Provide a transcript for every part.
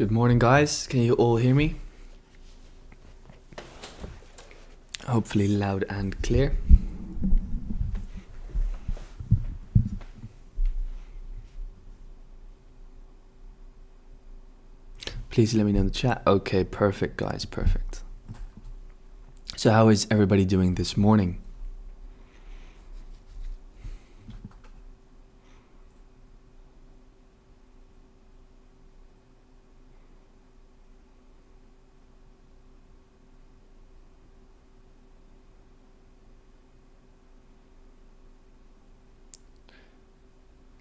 Good morning, guys. Can you all hear me? Hopefully loud and clear. Please let me know in the chat. Okay, perfect, guys, perfect. So how is everybody doing this morning?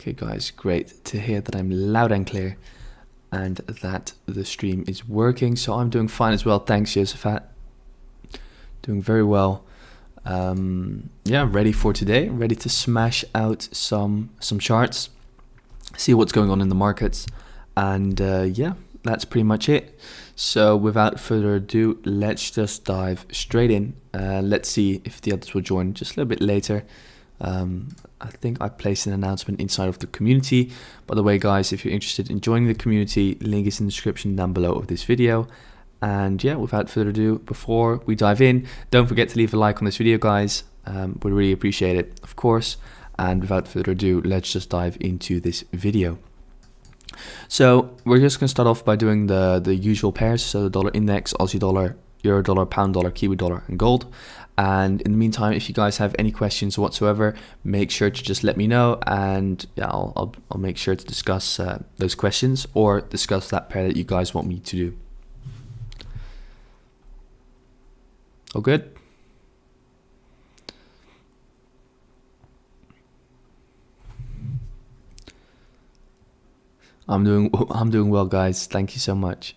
Okay, guys, great to hear that I'm loud and clear and that the stream is working. So I'm doing fine as well. Thanks, Josephat. Doing very well. Yeah, ready for today. Ready to smash out some charts, see what's going on in the markets, and yeah, that's pretty much it. So without further ado, let's just dive straight in. Let's see if the others will join just a little bit later. I think I placed an announcement inside of the community. By the way, guys, if you're interested in joining the community, link is in the description down below of this video. And yeah, without further ado, before we dive in, don't forget to leave a like on this video, guys. We really appreciate it, of course. And without further ado, let's just dive into this video. So we're just going to start off by doing the usual pairs. So the dollar index, Aussie dollar, euro dollar, pound dollar, Kiwi dollar, and gold. And in the meantime, if you guys have any questions whatsoever, make sure to just let me know, and yeah, I'll make sure to discuss those questions or discuss that pair that you guys want me to do. All good? I'm doing well, guys. Thank you so much,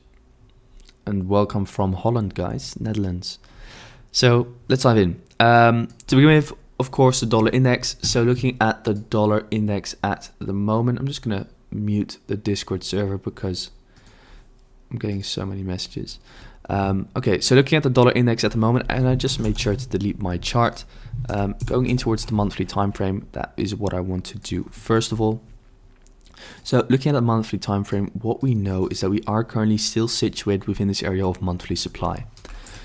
and welcome from Holland, guys, Netherlands. So let's dive in. To begin with, of course, the dollar index. So looking at the dollar index at the moment, I'm just gonna mute the Discord server because I'm getting so many messages. Okay, so looking at the dollar index at the moment, and I just made sure to delete my chart. Going in towards the monthly time frame, that is what I want to do first of all. So looking at the monthly time frame, what we know is that we are currently still situated within this area of monthly supply.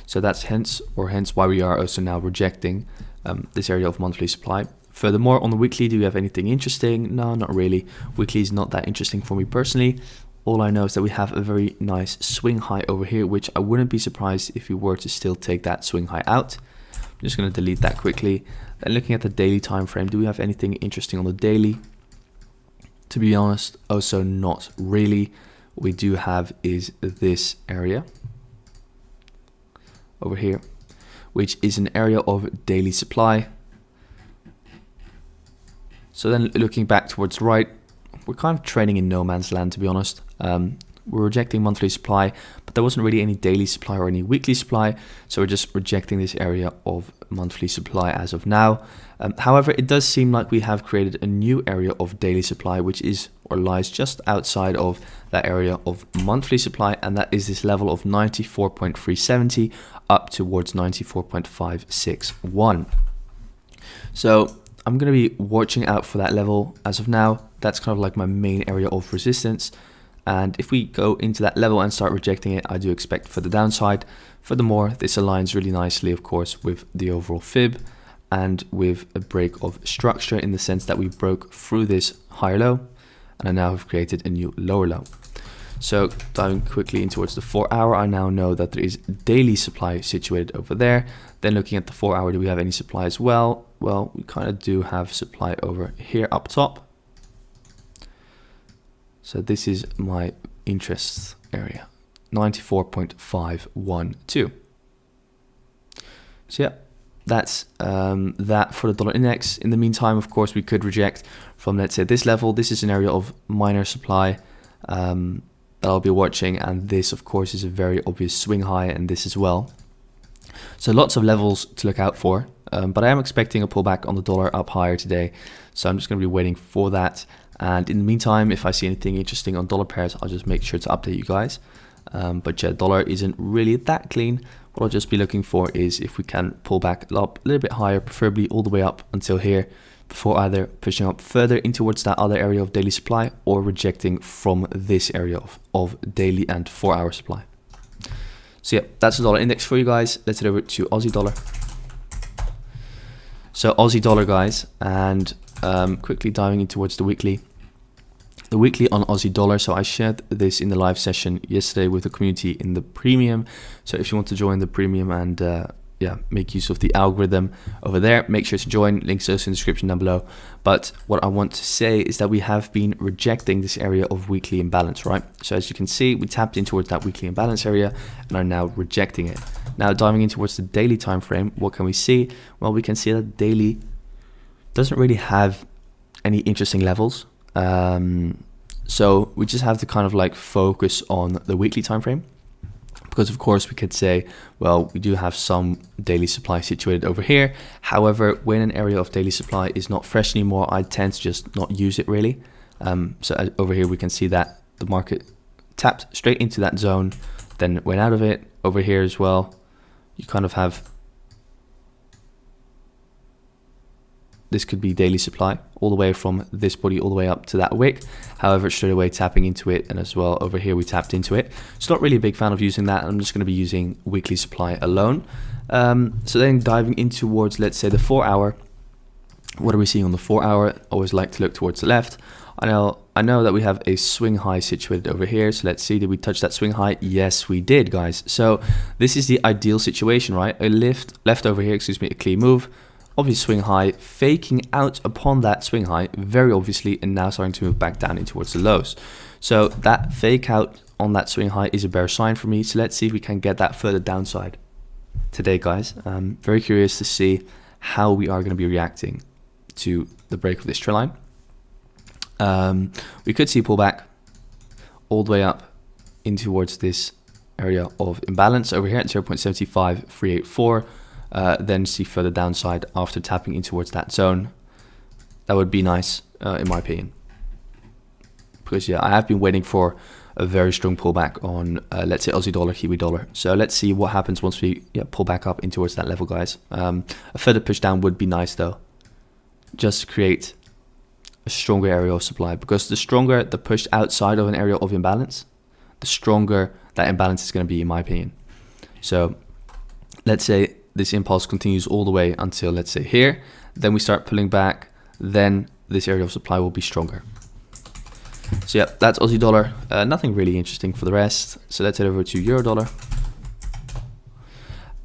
So that's hence why we are also now rejecting this area of monthly supply. Furthermore, on the weekly, do we have anything interesting? No, not really. Weekly is not that interesting for me personally. All I know is that we have a very nice swing high over here, which I wouldn't be surprised if we were to still take that swing high out. I'm just going to delete that quickly. Then looking at the daily time frame, do we have anything interesting on the daily? To be honest, also not really. What we do have is this area over here, which is an area of daily supply. So then looking back towards the right, we're kind of trading in no man's land, to be honest. We're rejecting monthly supply, but there wasn't really any daily supply or any weekly supply, so we're just rejecting this area of monthly supply as of now. However, it does seem like we have created a new area of daily supply, which is or lies just outside of that area of monthly supply, and that is this level of 94.370 up towards 94.561. So I'm going to be watching out for that level as of now. That's kind of like my main area of resistance. And if we go into that level and start rejecting it, I do expect for the downside. Furthermore, this aligns really nicely, of course, with the overall fib and with a break of structure in the sense that we broke through this higher low and I now have created a new lower low. So diving quickly in towards the 4 hour, I now know that there is daily supply situated over there. Then looking at the 4 hour, do we have any supply as well? Well, we kind of do have supply over here up top. So this is my interest area, 94.512. So yeah, that's that for the dollar index. In the meantime, of course, we could reject from, let's say, this level. This is an area of minor supply that I'll be watching, and this, of course, is a very obvious swing high, and this as well. So lots of levels to look out for, but I am expecting a pullback on the dollar up higher today, so I'm just going to be waiting for that. And in the meantime, if I see anything interesting on dollar pairs, I'll just make sure to update you guys. But yeah, dollar isn't really that clean. What I'll just be looking for is if we can pull back up a little bit higher, preferably all the way up until here, before either pushing up further in towards that other area of daily supply or rejecting from this area of daily and 4-hour supply. So yeah, that's the dollar index for you guys. Let's head over to Aussie dollar. So Aussie dollar, guys, and quickly diving in towards the weekly. The weekly on Aussie dollar. So I shared this in the live session yesterday with the community in the premium. So if you want to join the premium and yeah, make use of the algorithm over there, make sure to join. Links also in the description down below. But what I want to say is that we have been rejecting this area of weekly imbalance, right? So as you can see, we tapped in towards that weekly imbalance area and are now rejecting it. Now diving in towards the daily time frame, what can we see? Well, we can see that daily doesn't really have any interesting levels. So we just have to kind of like focus on the weekly time frame. Because of course we could say, well, we do have some daily supply situated over here. However, when an area of daily supply is not fresh anymore, I tend to just not use it really. So over here we can see that the market tapped straight into that zone, then went out of it. Over here as well, you kind of have, this could be daily supply all the way from this body all the way up to that wick. However, straight away tapping into it, and as well over here we tapped into it. So not really a big fan of using that. I'm just going to be using weekly supply alone. So then diving in towards, let's say, the 4-hour. What are we seeing on the 4-hour? Always like to look towards the left. I know that we have a swing high situated over here. So let's see, did we touch that swing high? Yes, we did, guys. So this is the ideal situation, right? A left over here, excuse me, a clean move. Obvious swing high, faking out upon that swing high, very obviously, and now starting to move back down in towards the lows. So that fake out on that swing high is a bear sign for me. So let's see if we can get that further downside today, guys. I'm very curious to see how we are going to be reacting to the break of this trend line. We could see pullback all the way up in towards this area of imbalance over here at 0.75384. Then see further downside after tapping in towards that zone. That would be nice, in my opinion. Because yeah, I have been waiting for a very strong pullback on, let's say, Aussie dollar, Kiwi dollar. So let's see what happens once we pull back up in towards that level, guys. A further push down would be nice though, just to create a stronger area of supply. Because the stronger the push outside of an area of imbalance, the stronger that imbalance is going to be, in my opinion. So let's say this impulse continues all the way until, let's say, here, then we start pulling back, then this area of supply will be stronger. So yeah, that's Aussie dollar. Nothing really interesting for the rest. So let's head over to Euro dollar.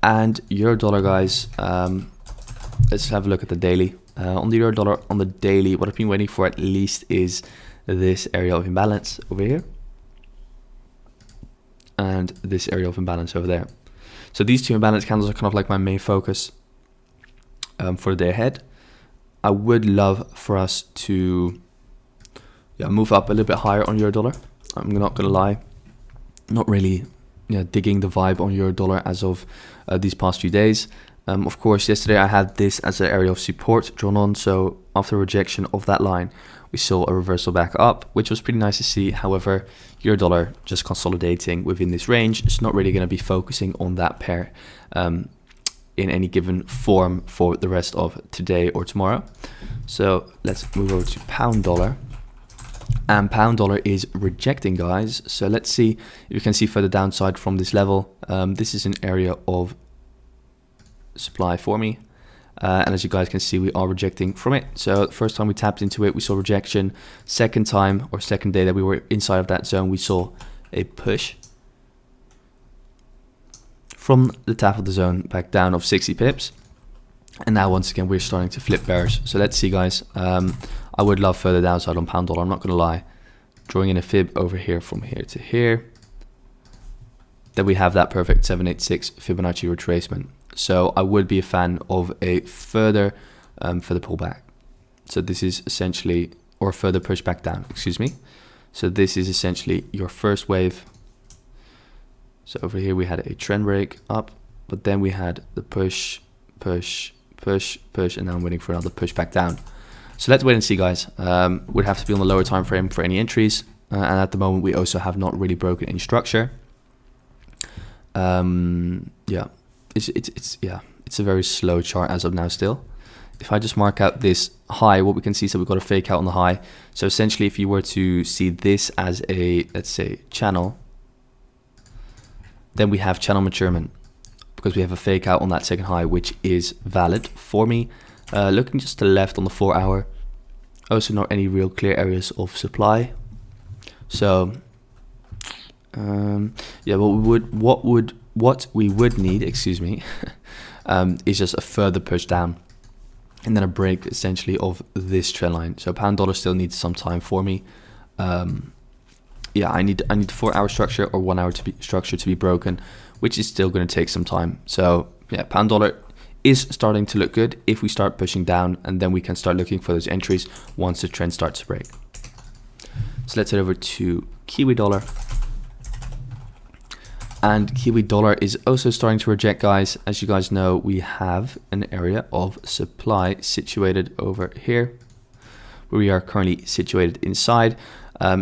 And Euro dollar, guys, let's have a look at the daily. On the Euro dollar, on the daily, what I've been waiting for at least is this area of imbalance over here. And this area of imbalance over there. So these two imbalance candles are kind of like my main focus for the day ahead. I would love for us to move up a little bit higher on Euro dollar. I'm not going to lie, not really digging the vibe on Euro dollar as of these past few days. Of course, yesterday I had this as an area of support drawn on. So after rejection of that line, we saw a reversal back up, which was pretty nice to see. However, Euro dollar just consolidating within this range. It's not really going to be focusing on that pair in any given form for the rest of today or tomorrow. So let's move over to pound dollar. And pound dollar is rejecting, guys. So let's see if you can see further downside from this level. This is an area of supply for me. And as you guys can see, we are rejecting from it. So the first time we tapped into it, we saw rejection. Second time or second day that we were inside of that zone, we saw a push from the tap of the zone back down of 60 pips. And now once again, we're starting to flip bearish. So let's see, guys. I would love further downside on pound dollar. I'm not going to lie. Drawing in a fib over here from here to here. Then we have that perfect 786 Fibonacci retracement. So I would be a fan of a further pullback. So this is essentially, or a further push back down, excuse me. So this is essentially your first wave. So over here we had a trend break up, but then we had the push, push, push, push, and now I'm waiting for another push back down. So let's wait and see, guys. Would have to be on the lower time frame for any entries. And at the moment, we also have not really broken any structure. Yeah. It's a very slow chart as of now still. if I just mark out this high, what we can see is that we've got a fake out on the high. So essentially, if you were to see this as a, let's say, channel, then we have channel maturement because we have a fake out on that second high, which is valid for me. Looking just to the left on the 4 hour, also not any real clear areas of supply. So yeah, what we would need, excuse me, is just a further push down and then a break essentially of this trend line. So pound dollar still needs some time for me. Yeah, I need 4 hour structure or 1 hour structure to be broken, which is still going to take some time. So yeah, pound dollar is starting to look good if we start pushing down, and then we can start looking for those entries once the trend starts to break. So let's head over to Kiwi dollar. And Kiwi dollar is also starting to reject, guys. As you guys know, we have an area of supply situated over here, where we are currently situated inside.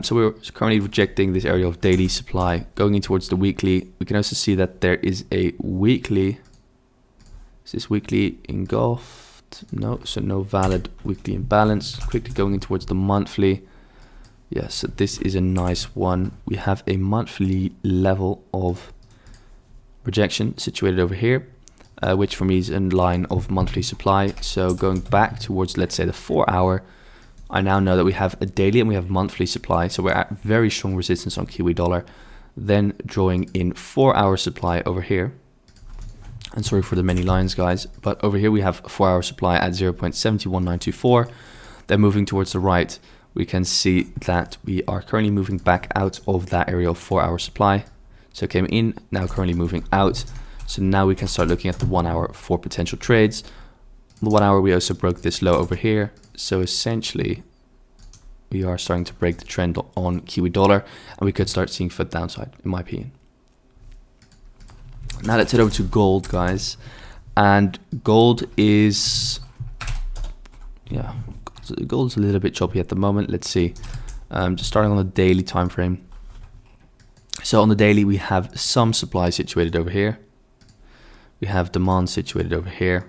So we're currently rejecting this area of daily supply. Going in towards the weekly, we can also see that there is a weekly. Is this weekly engulfed? No, so no valid weekly imbalance. Quickly going in towards the monthly. Yeah, so this is a nice one. We have a monthly level of rejection situated over here, which for me is in line of monthly supply. So going back towards, let's say, the 4 hour, I now know that we have a daily and we have monthly supply. So we're at very strong resistance on Kiwi dollar. Then drawing in 4 hour supply over here. And sorry for the many lines, guys, but over here we have 4 hour supply at 0.7194. Then moving towards the right, we can see that we are currently moving back out of that area of 4 hour supply. So came in, now currently moving out. So now we can start looking at the 1 hour for potential trades. The 1 hour, we also broke this low over here. So essentially, we are starting to break the trend on Kiwi dollar, and we could start seeing further downside, in my opinion. Now let's head over to gold, guys. And gold is, yeah, gold's a little bit choppy at the moment. Let's see. Just starting on the daily time frame. So on the daily, we have some supply situated over here. We have demand situated over here.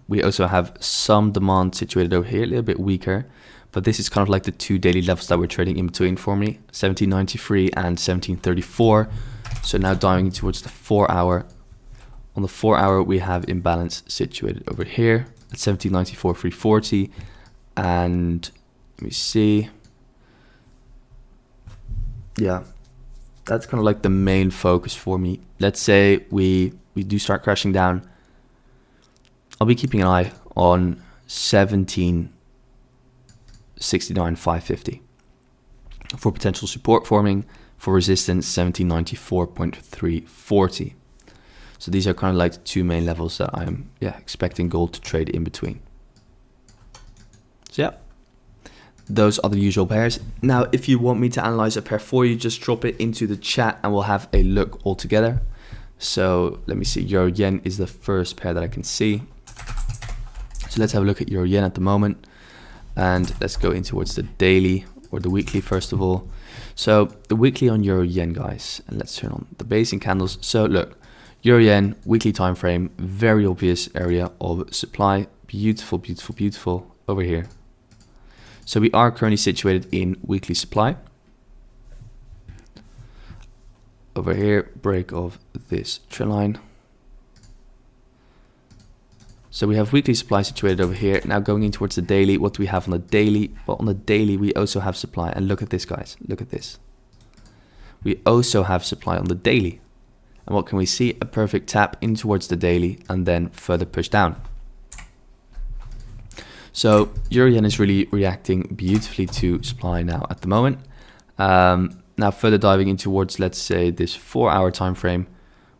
We also have some demand situated over here, a little bit weaker. But this is kind of like the two daily levels that we're trading in between for me, 1793 and 1734. So now diving towards the 4 hour. On the 4 hour, we have imbalance situated over here at 1794, 340. And let me see. Yeah, that's kind of like the main focus for me. Let's say we do start crashing down. I'll be keeping an eye on 1769, 550 for potential support forming. For resistance, 1794.340. So these are kind of like the two main levels that I'm expecting gold to trade in between. So yeah, those are the usual pairs. Now, if you want me to analyze a pair for you, just drop it into the chat and we'll have a look all together. So let me see, Euro Yen is the first pair that I can see. So let's have a look at Euro Yen at the moment. And let's go in towards the daily or the weekly first of all. So the weekly on Euro Yen, guys, and let's turn on the basing candles. So look, Euro Yen weekly time frame, very obvious area of supply. Beautiful, beautiful, beautiful over here. So we are currently situated in weekly supply. Over here, break of this trend line. So we have weekly supply situated over here. Now going in towards the daily, what do we have on the daily? Well, on the daily, we also have supply. And look at this, guys. Look at this. We also have supply on the daily. And what can we see? A perfect tap in towards the daily and then further push down. So Euro Yen is really reacting beautifully to supply now at the moment. Now further diving in towards, let's say, this 4 hour time frame.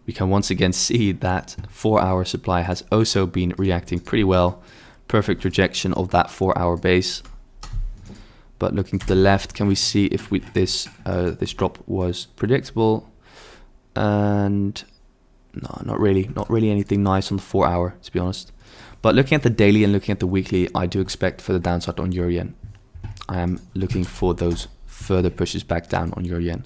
We can once again see that 4 hour supply has also been reacting pretty well. Perfect rejection of that 4 hour base. But looking to the left, can we see if this drop was predictable? And no, not really anything nice on the 4 hour, to be honest. But looking at the daily and looking at the weekly, I do expect further downside on Euro Yen. I am looking for those further pushes back down on Euro Yen.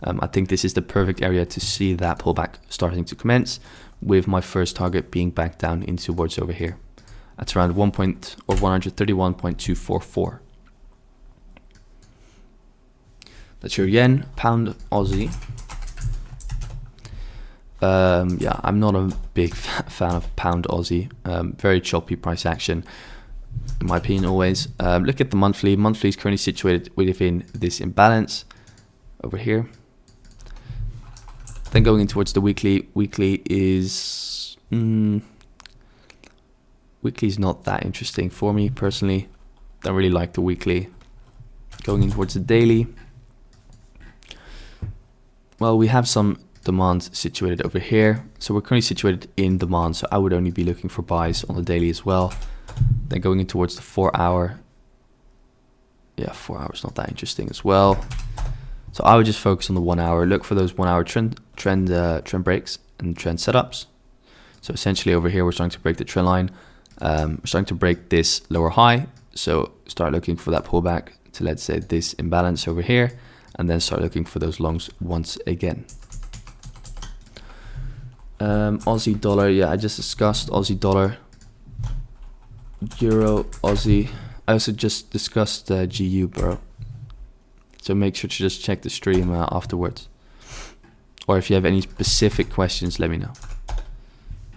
I think this is the perfect area to see that pullback starting to commence, with my first target being back down in towards over here. at around 131.244. That's your yen. Pound Aussie. Yeah, I'm not a big fan of pound Aussie. Very choppy price action, in my opinion, always. Look at the monthly. Monthly is currently situated within this imbalance over here. Then going in towards the weekly. Weekly is not that interesting for me personally. Don't really like the weekly. Going in towards the daily. Well, we have some demand situated over here. So we're currently situated in demand. So I would only be looking for buys on the daily as well. Then going in towards the 4 hour. Yeah, 4 hours not that interesting as well. So I would just focus on the 1 hour. Look for those 1 hour trend breaks and trend setups. So essentially over here, we're starting to break the trend line. We're starting to break this lower high. So start looking for that pullback to, let's say, this imbalance over here. And then start looking for those longs once again. Aussie dollar, yeah, I just discussed Aussie dollar. Euro, Aussie. I also just discussed GU, bro. So make sure to just check the stream afterwards. Or if you have any specific questions, let me know.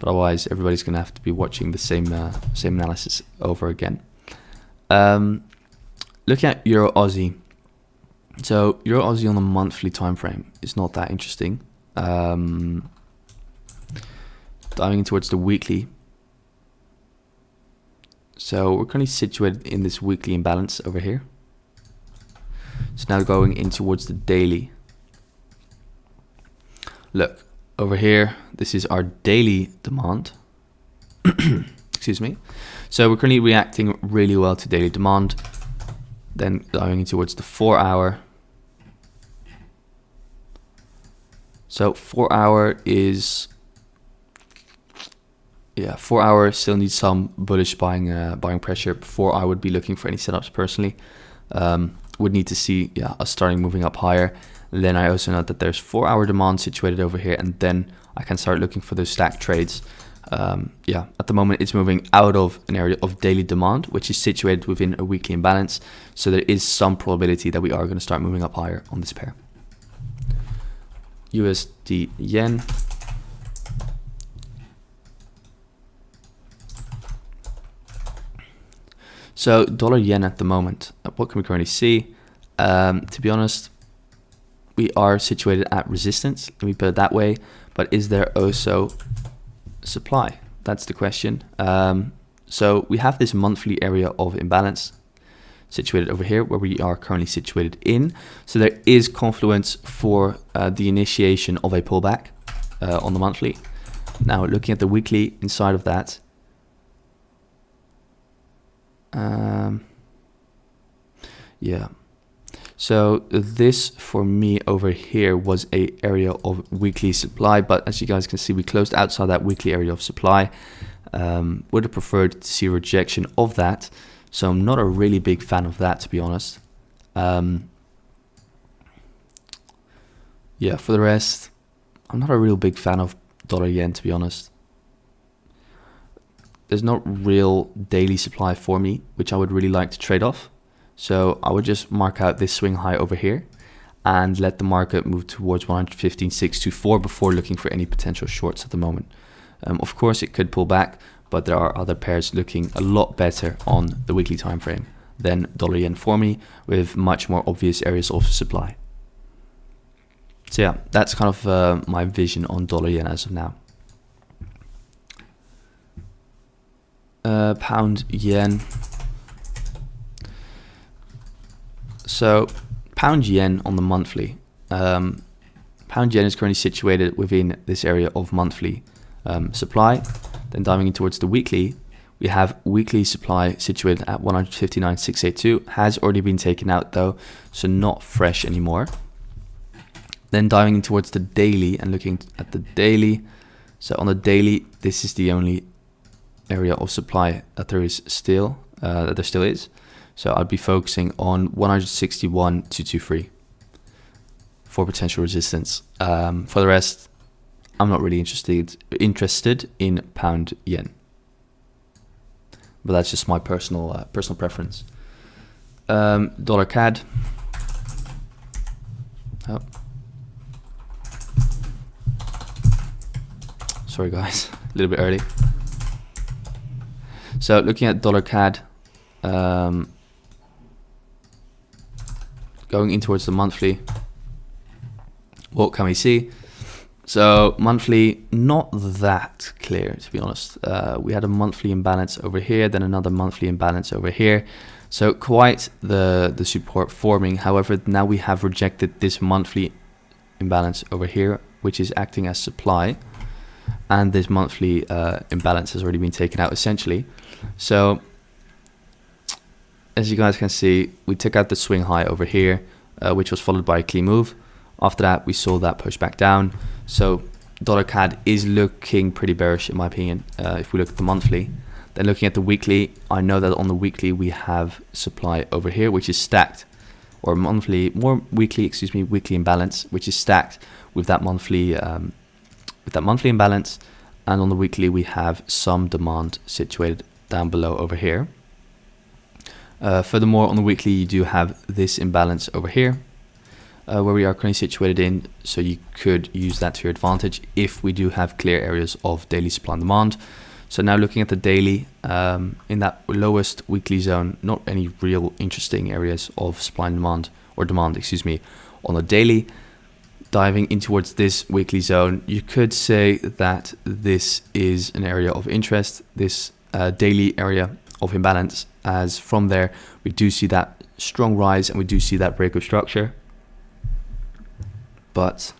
But otherwise, everybody's gonna have to be watching the same analysis over again. Looking at Euro Aussie. So Euro Aussie on the monthly time frame is not that interesting. Diving towards the weekly. So we're currently situated in this weekly imbalance over here. So now going in towards the daily. Look, over here, this is our daily demand. Excuse me. So we're currently reacting really well to daily demand. Then going in towards the 4 hour. So 4 hour is, yeah, 4 hour still needs some bullish buying pressure before I would be looking for any setups personally. Would need to see, yeah, us starting moving up higher. And then I also note that there's 4 hour demand situated over here, and then I can start looking for those stack trades. Yeah, at the moment it's moving out of an area of daily demand, which is situated within a weekly imbalance. So there is some probability that we are going to start moving up higher on this pair. USD yen. So dollar yen at the moment, what can we currently see? To be honest, we are situated at resistance, let me put it that way, but is there also supply? That's the question. So we have this monthly area of imbalance situated over here where we are currently situated in. So there is confluence for the initiation of a pullback on the monthly. Now looking at the weekly inside of that, yeah, so this for me over here was a area of weekly supply, but as you guys can see, we closed outside that weekly area of supply. Would have preferred to see a rejection of that, so I'm not a really big fan of that, to be honest. Yeah, for the rest, I'm not a real big fan of dollar yen, to be honest. There's not real daily supply for me, which I would really like to trade off. So I would just mark out this swing high over here and let the market move towards 115.624 before looking for any potential shorts at the moment. Of course, it could pull back, but there are other pairs looking a lot better on the weekly time frame than dollar yen for me, with much more obvious areas of supply. So yeah, that's kind of my vision on dollar yen as of now. Pound yen. So pound yen on the monthly. Pound yen is currently situated within this area of monthly supply. Then diving in towards the weekly, we have weekly supply situated at 159.682. Has already been taken out though, so not fresh anymore. Then diving in towards the daily and looking at the daily. So on the daily, this is the only area of supply that there is still, is. So I'd be focusing on 161.223 for potential resistance. For the rest, I'm not really interested in pound yen. but that's just my personal preference. Dollar CAD. Oh. Sorry guys, a little bit early. So looking at dollar CAD, going in towards the monthly, what can we see? So monthly, not that clear to be honest. We had a monthly imbalance over here, then another monthly imbalance over here. So quite the support forming. However, now we have rejected this monthly imbalance over here, which is acting as supply. And this monthly imbalance has already been taken out essentially. So as you guys can see, we took out the swing high over here, which was followed by a clean move. After that, we saw that push back down. So dollar CAD is looking pretty bearish in my opinion. If we look at the monthly, then looking at the weekly, I know that on the weekly we have supply over here, which is stacked, or weekly imbalance, which is stacked with that monthly imbalance. And on the weekly, we have some demand situated down below over here. Furthermore, on the weekly, you do have this imbalance over here, where we are currently situated in. So you could use that to your advantage if we do have clear areas of daily supply and demand. So now looking at the daily, in that lowest weekly zone, not any real interesting areas of supply and demand, or demand, excuse me, on the daily. Diving in towards this weekly zone, you could say that this is an area of interest, this daily area of imbalance, as from there we do see that strong rise and we do see that break of structure. But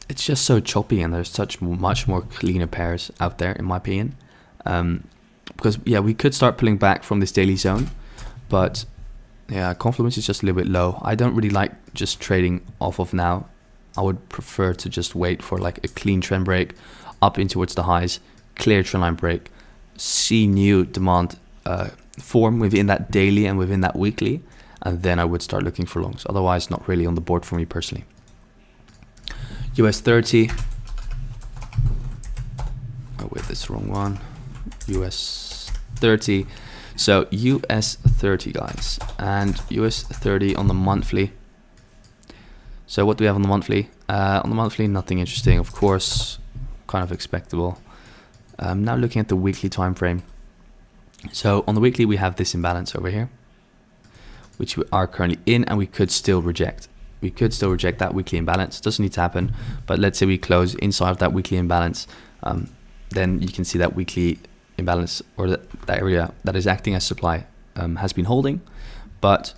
it's just so choppy, and there's such much more cleaner pairs out there in my opinion. Because yeah, we could start pulling back from this daily zone, but yeah, confluence is just a little bit low. I don't really like just trading off of now. I would prefer to just wait for like a clean trend break up in towards the highs, clear trend line break, see new demand form within that daily and within that weekly, and then I would start looking for longs. Otherwise, not really on the board for me personally. US 30. Oh wait, that's the wrong one. US 30. So US 30 guys, and US 30 on the monthly. So what do we have on the monthly? On the monthly, nothing interesting, of course, kind of expectable. Now looking at the weekly time frame. So on the weekly, we have this imbalance over here, which we are currently in, and we could still reject. We could still reject that weekly imbalance. Doesn't need to happen, but let's say we close inside of that weekly imbalance, then you can see that weekly imbalance, or that area that is acting as supply, has been holding. But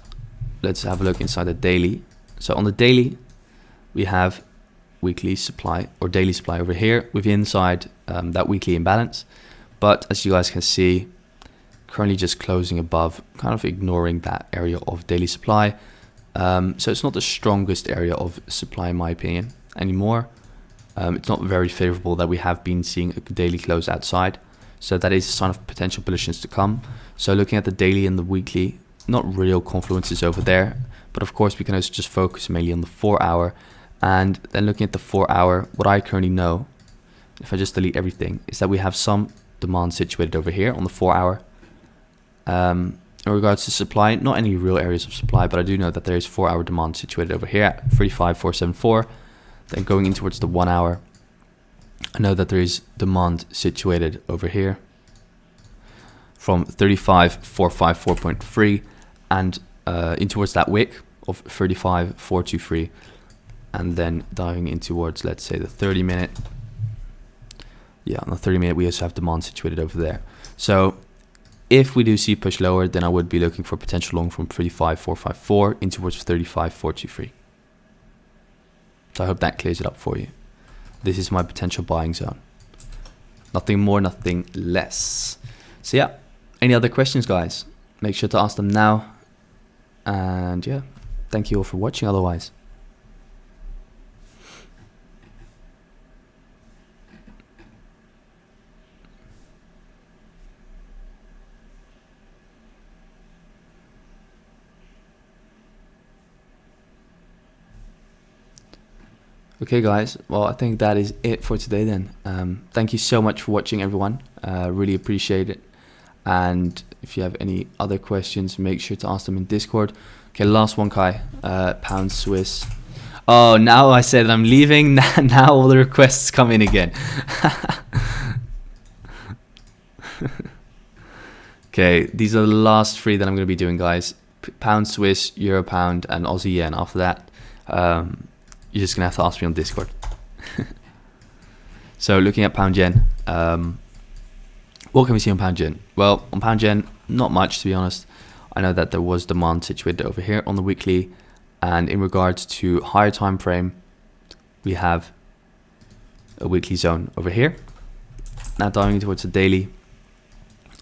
let's have a look inside the daily. So on the daily, we have weekly supply or daily supply over here with inside that weekly imbalance. But as you guys can see, currently just closing above, kind of ignoring that area of daily supply. So it's not the strongest area of supply in my opinion anymore. It's not very favorable that we have been seeing a daily close outside. So that is a sign of potential bullishness to come. So looking at the daily and the weekly, not real confluences over there. But of course, we can also just focus mainly on the 4 hour. And then looking at the 4 hour, what I currently know, if I just delete everything, is that we have some demand situated over here on the 4 hour. In regards to supply, not any real areas of supply, but I do know that there is 4 hour demand situated over here at 35,474. Then going in towards the 1 hour, I know that there is demand situated over here from 35,454.3 and in towards that wick of 35,423, and then diving in towards, let's say, the 30 minute. Yeah, on the 30 minute, we also have demand situated over there. So if we do see push lower, then I would be looking for potential long from 35,454 in towards 35,423. So I hope that clears it up for you. This is my potential buying zone. Nothing more, nothing less. So yeah, any other questions, guys? Make sure to ask them now. And yeah, thank you all for watching otherwise. Okay guys, well I think that is it for today then. Thank you so much for watching everyone, really appreciate it. And if you have any other questions, make sure to ask them in Discord. Okay, last one, Kai, pound Swiss. Oh, now I said I'm leaving, now all the requests come in again. Okay, these are the last three that I'm going to be doing, guys. Pound Swiss, Euro Pound, and Aussie Yen. After that, you're just going to have to ask me on Discord. So looking at Pound Yen, what can we see on Pound Yen? Well, on Pound Yen, not much, to be honest. I know that there was demand situated over here on the weekly, and in regards to higher time frame, we have a weekly zone over here. Now diving towards the daily.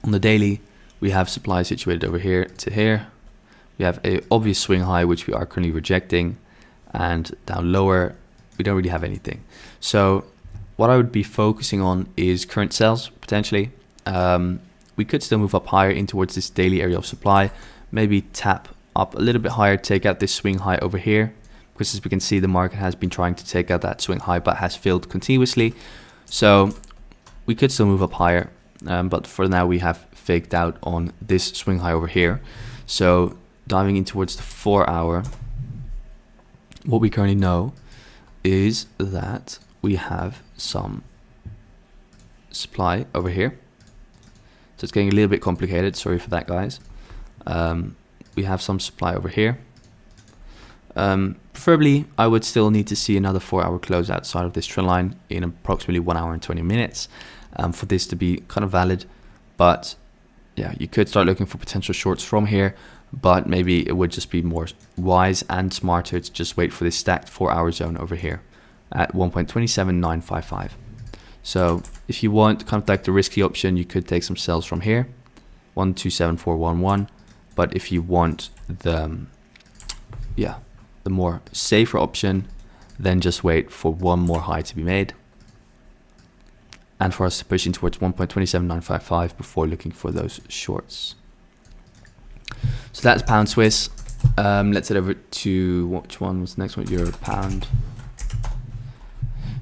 On the daily, we have supply situated over here to here. We have a obvious swing high, which we are currently rejecting, and down lower, we don't really have anything. So what I would be focusing on is current sells, potentially. We could still move up higher in towards this daily area of supply, maybe tap up a little bit higher, take out this swing high over here, because as we can see, the market has been trying to take out that swing high, but has failed continuously. So we could still move up higher, but for now we have faked out on this swing high over here. So diving in towards the 4 hour, what we currently know is that we have some supply over here. So it's getting a little bit complicated, sorry for that, guys. We have some supply over here. Preferably, I would still need to see another 4 hour close outside of this trend line in approximately 1 hour and 20 minutes for this to be kind of valid. But yeah, you could start looking for potential shorts from here, but maybe it would just be more wise and smarter to just wait for this stacked 4 hour zone over here at 1.27955. So if you want kind of like the risky option, you could take some sells from here, 1.27411. But if you want the more safer option, then just wait for one more high to be made, and for us to push in towards 1.27955 before looking for those shorts. So that's pound Swiss. Let's head over to, which one was the next one? Euro pound.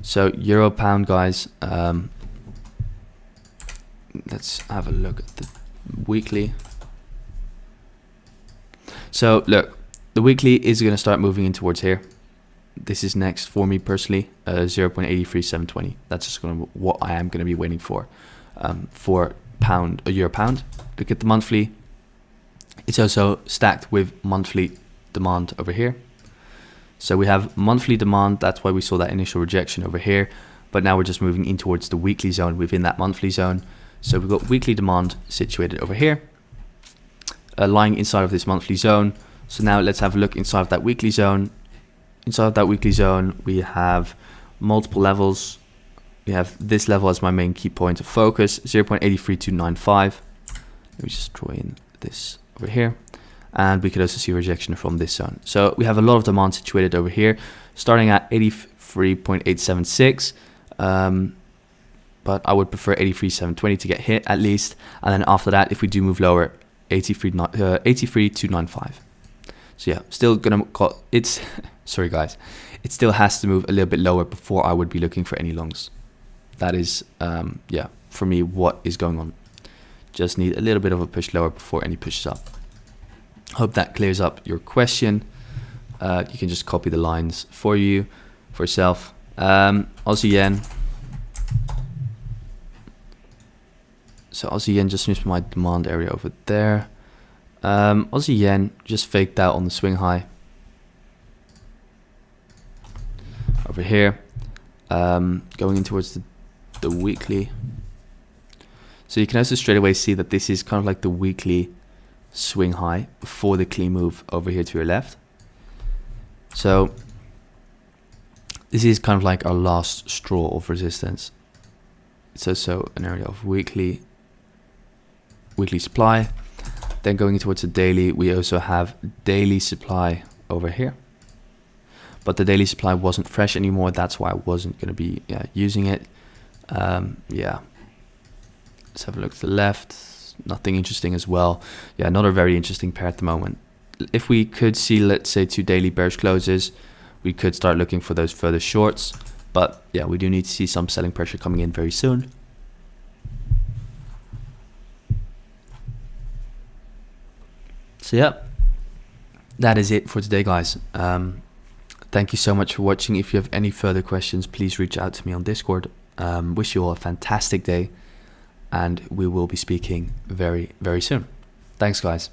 So Euro pound, guys. Let's have a look at the weekly. So look, the weekly is going to start moving in towards here. This is next for me personally, 0.83720. That's just going to what I am going to be waiting for pound, a Euro pound. Look at the monthly. It's also stacked with monthly demand over here. So we have monthly demand. That's why we saw that initial rejection over here. But now we're just moving in towards the weekly zone within that monthly zone. So we've got weekly demand situated over here, lying inside of this monthly zone. So now let's have a look inside of that weekly zone. Inside of that weekly zone, we have multiple levels. We have this level as my main key point of focus, 0.83295. Let me just draw in this over here. And we could also see rejection from this zone. So we have a lot of demand situated over here, starting at 83.876. But I would prefer 83.720 to get hit at least. And then after that, if we do move lower, 83.295. So yeah, still gonna call it's sorry guys, it still has to move a little bit lower before I would be looking for any longs. That is yeah, for me, what is going on. Just need a little bit of a push lower before any pushes up. Hope that clears up your question. You can just copy the lines for yourself. Aussie yen. So Aussie yen just missed my demand area over there. Aussie yen just faked out on the swing high over here, going in towards the weekly. So you can also straight away see that this is kind of like the weekly swing high before the clean move over here to your left. So this is kind of like our last straw of resistance. It's also an area of weekly supply. Then going towards the daily, we also have daily supply over here. But the daily supply wasn't fresh anymore. That's why I wasn't going to be using it. Yeah. Let's have a look to the left. Nothing interesting as well. Yeah, not a very interesting pair at the moment. If we could see, let's say, 2 daily bearish closes, we could start looking for those further shorts. But yeah, we do need to see some selling pressure coming in very soon. So yeah, that is it for today, guys. Thank you so much for watching. If you have any further questions, please reach out to me on Discord. Wish you all a fantastic day, and we will be speaking very, very soon. Thanks, guys.